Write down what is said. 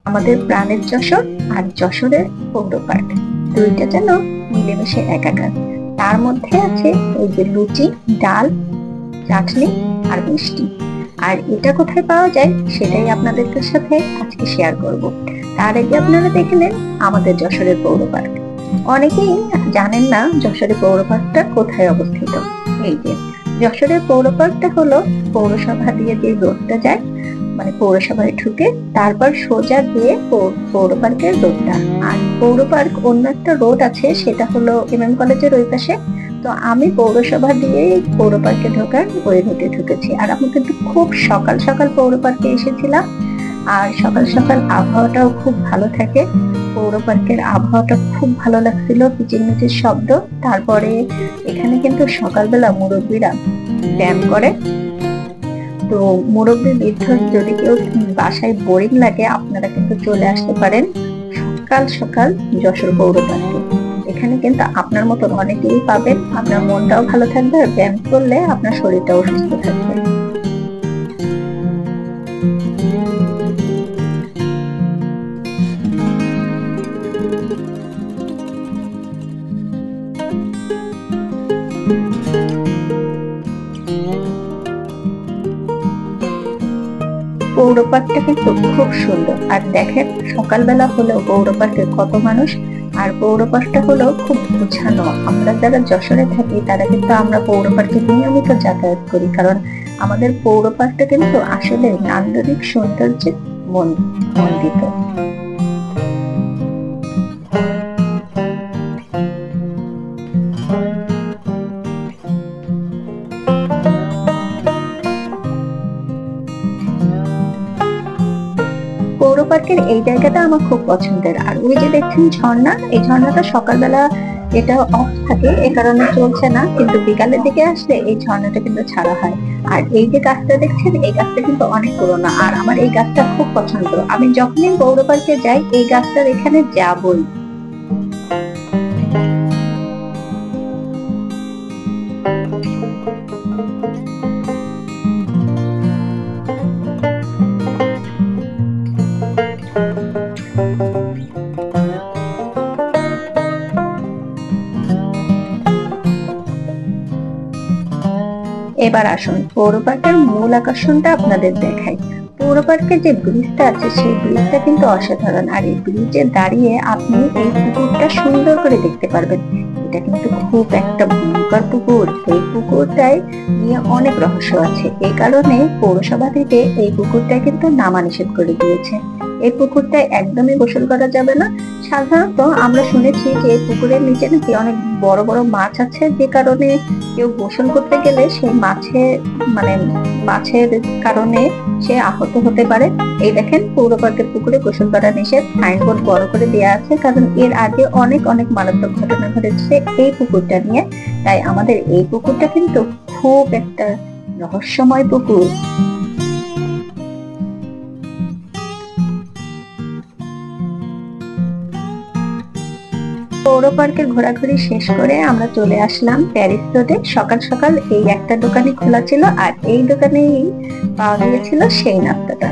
আমাদের প্রাণের যশোর আর যশোরের পৌর পার্ক, দুইটা যেন মিলেমিশে একাকার। তার মধ্যে আছে এই যে লুচি, ডাল, চাটনি আর মিষ্টি। আর এটা কোথায় পাওয়া যায় সেটাই আপনাদের সাথে আজকে শেয়ার করব। তার আগে আপনারা দেখে নেন আমাদের যশোরের পৌর পার্ক। অনেকেই জানেন না যশোরের পৌর পার্কটা কোথায় অবস্থিত। এই যে যশোরের পৌর পার্কটা হলো পৌরসভা দিয়ে যে রোডটা যায়, মানে পৌরসভায় ঢুকে তারপর সোজা দিয়ে পৌর পার্কের রোডটা। আর পৌর পার্ক অন্য একটা রোড আছে, সেটা হলো এমএম কলেজের ওই পাশে। তো আমি পৌরসভা দিয়ে পৌর পার্কে ঢোকার ওই রোডে ঢুকেছি। আর আমি কিন্তু খুব সকাল সকাল পৌর পার্কে এসেছিলাম। আর সকাল সকাল আবহাওয়াটাও খুব ভালো থাকে। পৌর পার্কের আবহাওয়াটা খুব ভালো লাগছিল, কিচিরমিচির শব্দ। তারপরে এখানে কিন্তু সকালবেলা মুরব্বীরা ব্যায়াম করে। তো মুরব্বী বৃদ্ধ যদি কেউ বাসায় বোরিং লাগে, আপনারা কিন্তু চলে আসতে পারেন সকাল সকাল যশোর পৌর পার্কে। এখানে কিন্তু আপনার মতন অনেকেই পাবেন। আপনার মনটাও ভালো থাকবে, আর ব্যায়াম করলে আপনার শরীরটাও সুস্থ থাকবে। পৌর পার্কটা কিন্তু খুব সুন্দর। আর দেখেন সকালবেলা হলেও পৌর পার্কে কত মানুষ। আর পৌর পার্কটা হলো খুব গোছানো। আমরা যারা যশোরে থাকি তারা কিন্তু আমরা পৌর পার্কে নিয়মিত যাতায়াত করি, কারণ আমাদের পৌর পার্কটা কিন্তু আসলে নান্দনিক সৌন্দর্যে মণ্ডিত। পৌর পার্কের এই জায়গাটা আমার খুব পছন্দের। আর ওই যে দেখছেন ঝর্ণা, এই ঝর্ণাটা সকালবেলা এটা অফ থাকে, এ কারণে চলছে না, কিন্তু বিকালের দিকে আসলে এই ঝর্ণাটা কিন্তু ছাড়া হয়। আর এই যে গাছটা দেখছেন, এই গাছটা কিন্তু অনেক পুরোনো। আর আমার এই গাছটা খুব পছন্দ। আমি যখনই পৌর পার্কে যাই এই গাছটার এখানে যাবই। এবার আসুন পৌর পার্কের মূল আকর্ষণটা আপনাদের দেখাই। পৌর পার্কের যে ব্রিজটা আছে সেই ব্রিজটা কিন্তু অসাধারণ। আর এই ব্রিজে দাঁড়িয়ে আপনি এই পুকুরটা সুন্দর করে দেখতে পারবেন। এটা কিন্তু খুব একটা ভয়ঙ্কর পুকুর। এই পুকুরটায় নিয়ে অনেক রহস্য আছে। এই কারণে পৌরসভা থেকে এই পুকুরটা কিন্তু নামা নিষেধ করে দিয়েছে। এই পুকুরটায় একদমই গোসল করা যাবে না। সাধারণত আমরা শুনেছি যে এই পুকুরের নিচে নাকি অনেক বড় বড় মাছ আছে, যে কারণে কেউ গোসল করতে গেলে সেই মাছের কারণে সে আহত হতে পারে। এই দেখেন পৌর পার্কের পুকুরে গোসল করা নিষেধ, সাইনবোর্ড বড় করে দেওয়া আছে, কারণ এর আগে অনেক অনেক মারাত্মক ঘটনা ঘটেছে এই পুকুরটা নিয়ে। তাই আমাদের এই পুকুরটা কিন্তু খুব একটা রহস্যময় পুকুর। পৌর পার্কের ঘোরাঘুরি শেষ করে আমরা চলে আসলাম প্যারিস রোডে। সকাল সকাল এই একটা দোকানই খোলা ছিল, আর এই দোকানেই পাওয়া গিয়েছিল সেই নাস্তাটা।